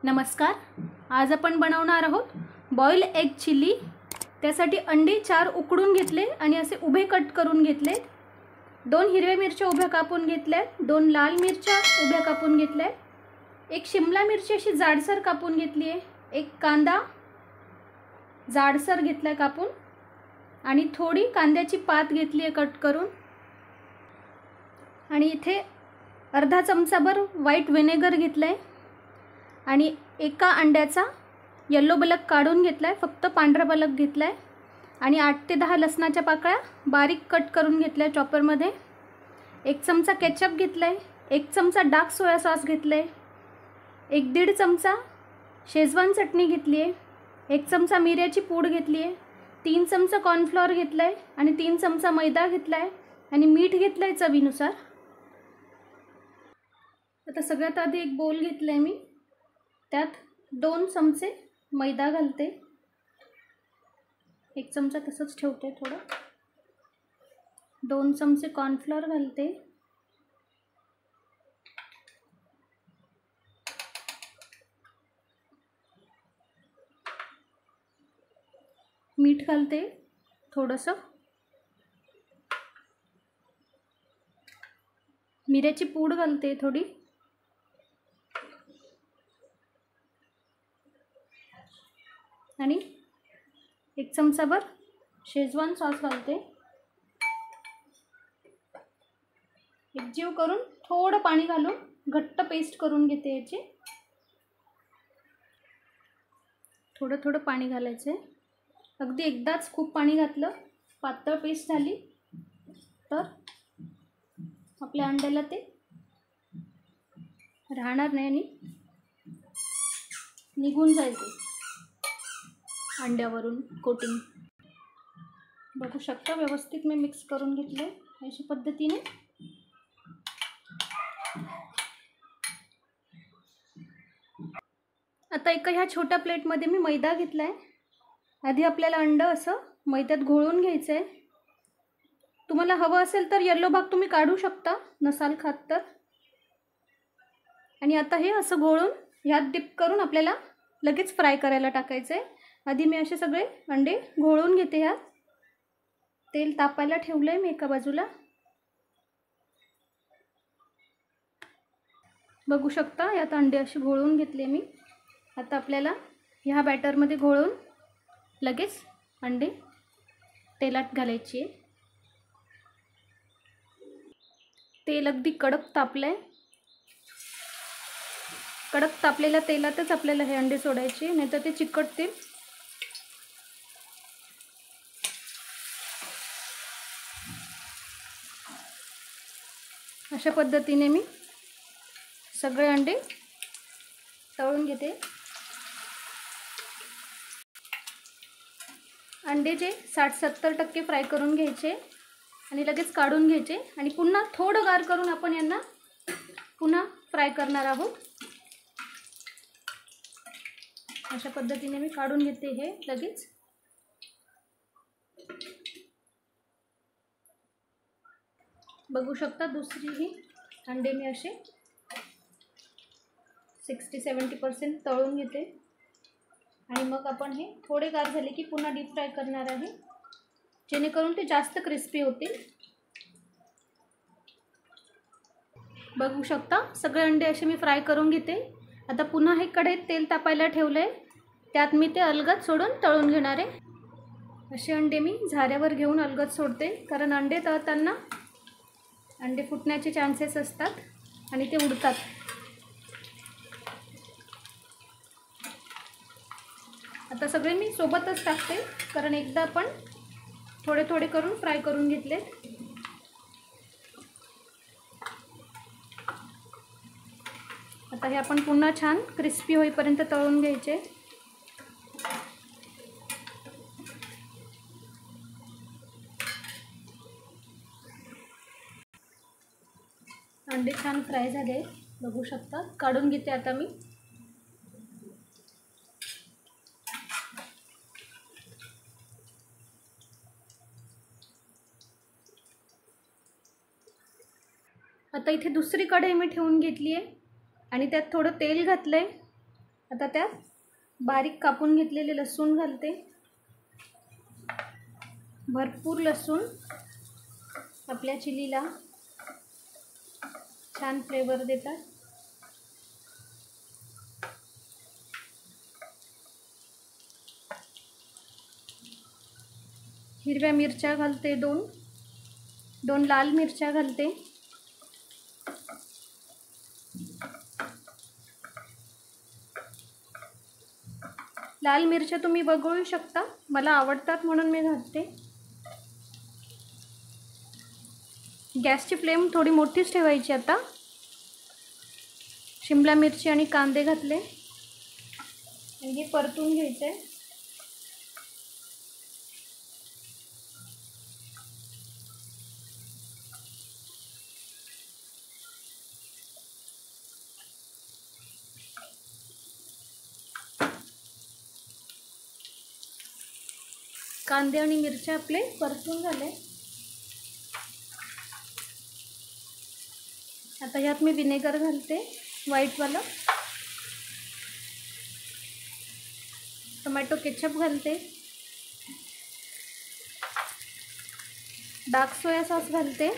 नमस्कार. आज आपण बनवणार आहोत बॉइल एग चिली. त्यासाठी अंडे 4 उकडून घेतले आणि असे उभे कट करून घेतले. 2 हिरव्या मिरच्या उभ्या कापून घेतल्या, 2 लाल मिरच्या उभ्या कापून घेतल्या, 1 शिमला मिरची अशी जाडसर कापून घेतली आहे, 1 कांदा जाडसर घेतलाय कापून आणि थोडी कांद्याची पात घेतली आहे कट करून. आणि इथे अर्धा चमचाभर व्हाईट व्हिनेगर घेतलाय आणि एका अंड्याचा येलो बलक काढून घेतलाय, फक्त पांढरा बलक घेतलाय. आणि 8 ते 10 लसणाच्या पाकळ्या बारीक कट करून घेतल्या चॉपरमध्ये. 1 चमचा केचप घेतलाय, 1 चमचा डार्क सोया सॉस घेतलाय, 1-1.5 चमचा शेजवान चटणी घेतली आहे, 1 चमचा मिऱ्याची पूड घेतली आहे, 3 चमचा कॉर्नफ्लॉवर घेतलाय आणि 3 चमचा मैदा घेतलाय आणि मीठ घेतलंय चवीनुसार. आता सगळ्यात आधी एक बोल घेतलाय मी, त्यात 2 चमचे मैदा घालते, 1 चमचा तसंच ठेवते थोडं, 2 चमचे कॉर्नफ्लॉवर घालते, मीठ घालते थोडंसं, मिऱ्याची पूड घालते थोडी, आणि 1 चमचाभर शेजवान सॉस घालते. एकजीव करून थोडं पाणी घालून घट्ट पेस्ट करून घेते याची. थोडं थोडं पाणी घालायचं आहे, अगदी एकदाच खूप पाणी घातलं पातळ पेस्ट झाली तर आपल्या अंड्याला ते राहणार नाही आणि निघून जाईल ते अंड्यावरून कोटिंग. बघू शकता व्यवस्थित मी मिक्स करून घेतले अशा पद्धतीने. आता एका ह्या छोट्या प्लेटमध्ये मी मैदा घेतलाय. आधी आपल्याला अंड असं मैद्यात घोळून घ्यायचं आहे. तुम्हाला हवं असेल तर येलो भाग तुम्ही काढू शकता, नसाल खात तर. आणि आता हे असं घोळून ह्यात डिप करून आपल्याला लगेच फ्राय करायला टाकायचं आहे. आधी मी असे सगळे अंडे घोळून घेते. ह्यात तेल तापायला ठेवलं आहे मी एका बाजूला. बघू शकता यात अंडे असे घोळून घेतले मी. आता आपल्याला ह्या बॅटरमध्ये घोळून लगेच अंडे तेलात घालायची आहे. तेल अगदी कडक तापलंय. कडक तापलेल्या तेलातच आपल्याला हे अंडे सोडायचे, नाहीतर ते चिकटतील. अशा पद्धतीने मी सगळे अंडे तळून घेते. अंडे जे 60-70% फ्राय करून घ्यायचे आणि लगेच काढून घ्यायचे आणि पुन्हा थोडं गार करून आपण यांना पुन्हा फ्राय करणार आहोत. अशा पद्धतीने मी काढून घेते हे लगेच. बघू शकता दुसरीही अंडे मी असे 60-70% तळून घेते आणि मग आपण हे थोडे गार झाले की पुन्हा डीप फ्राय करणार आहे, जेणेकरून ते जास्त क्रिस्पी होतील. बघू शकता सगळे अंडे असे मी फ्राय करून घेते. आता पुन्हा हे कढईत तेल तापायला ठेवलं आहे, त्यात मी ते अलगद सोडून तळून घेणार आहे. असे अंडे मी झाऱ्यावर घेऊन अलगद सोडते, कारण अंडे तळताना अंडे फुटण्याचे चान्सेस असतात आणि ते उडतात. आता सगळे मी सोबतच टाकते, कारण एकदा आपण थोडे थोडे करून फ्राय करून घेतले. आता हे आपण पुन्हा छान क्रिस्पी होईपर्यंत तळून घ्यायचे. अंडे छान फ्राय झाले, बघू शकता. काढून घेते आता मी. आता इथे दुसरी कढई मी ठेवून घेतली आहे आणि त्यात थोडं तेल घातलं आहे आता त्यात बारीक कापून घेतलेले लसूण घालते. भरपूर लसूण आपल्या चिलीला छान फ्लेवर देतात. हिरव्या मिरच्या घालते, दोन लाल मिरच्या घालते. लाल मिरच्या तुम्ही बघू शकता, मला आवडतात म्हणून मी घालते. गॅसची फ्लेम थोडी मोठीच ठेवायची. आता शिमला मिरची आणि कांदे घातले आणि हे परतून घ्यायचे. कांदे आणि मिरच्या आपले परतून झाले. आता यात मी विनेगर घालते, व्हाईटवालं. टोमॅटो केचप घालते. डार्क सोया सॉस घालते.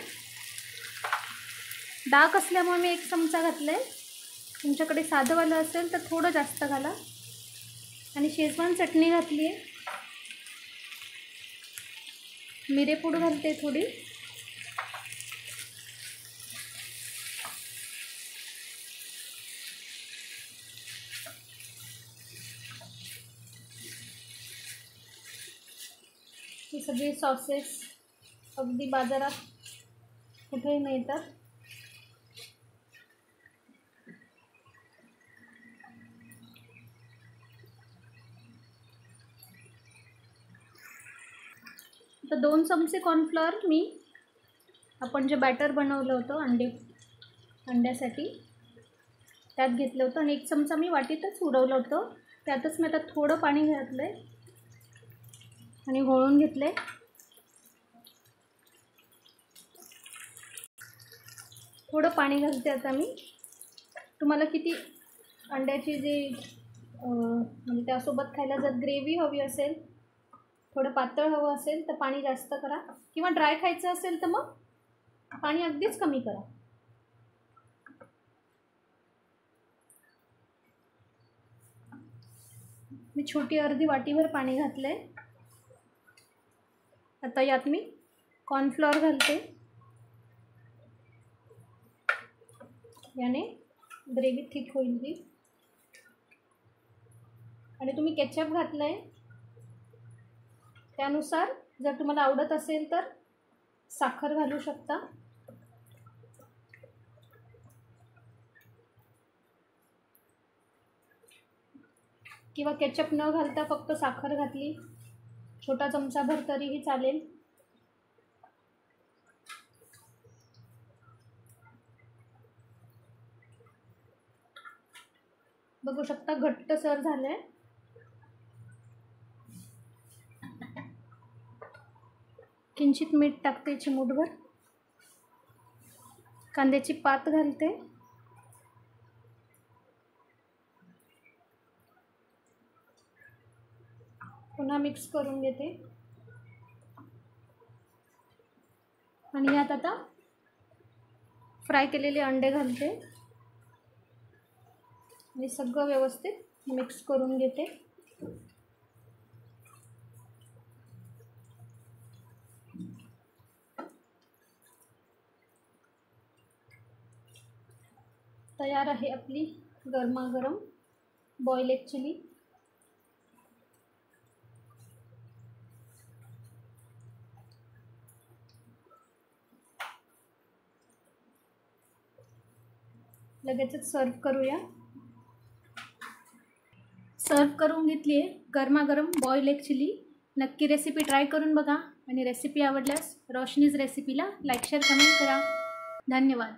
डार्क असल्यामुळे मी 1 चमचा घातले. तुमच्याकडे साधंवालं असेल तर थोडं जास्त घाला. आणि शेजवान चटणी घातली आहे. मिरेपूड घालते थोडी. हे सगळे सॉसेस अगदी बाजारात कुठेही मिळतात. तर 2 चमचे कॉर्नफ्लॉवर मी आपण जे बॅटर बनवलं होतं अंड्यासाठी त्यात घेतलं होतं. आणि 1 चमचा मी वाटीतच उडवलं होतं. त्यातच मी आता थोडं पाणी घातलं आहे आणि घोळून घेतलं आहे. थोडं पाणी घालते आता मी. तुम्हाला किती अंड्याची जी म्हणजे त्यासोबत खायला जर ग्रेव्ही हवी असेल, थोडं पातळ हवं असेल तर पाणी जास्त करा, किंवा ड्राय खायचं असेल तर मग पाणी अगदीच कमी करा. मी छोटी अर्धी वाटीभर पाणी घातलंय. आता यात मी कॉर्नफ्लॉवर घालते. याने ग्रेव्ही थिक होईल ही. आणि तुम्ही केचप घातलंय त्यानुसार जर तुम्हाला आवडत असेल तर साखर घालू शकता. किंवा केचप न घालता फक्त साखर घातली, छोटा चमचाभर तरीही चालेल. बघू शकता घट्टसर झालंय. किंचित मीठ टाकते, चिमूटभर. कांद्याची पात घालते. पुन्हा मिक्स करून घेते. आणि यात आता फ्राय केलेले अंडे घालते आणि सगळं व्यवस्थित मिक्स करून घेते. तयार आहे आपली गरमागरम बॉईल एग चिली. लगेचच सर्व करूया. सर्व करून घेतली आहे गरमागरम बॉईल एग चिली. नक्की रेसिपी ट्राय करून बघा आणि रेसिपी आवडल्यास रोशनीज रेसिपीला लाईक शेअर कमेंट करा. धन्यवाद.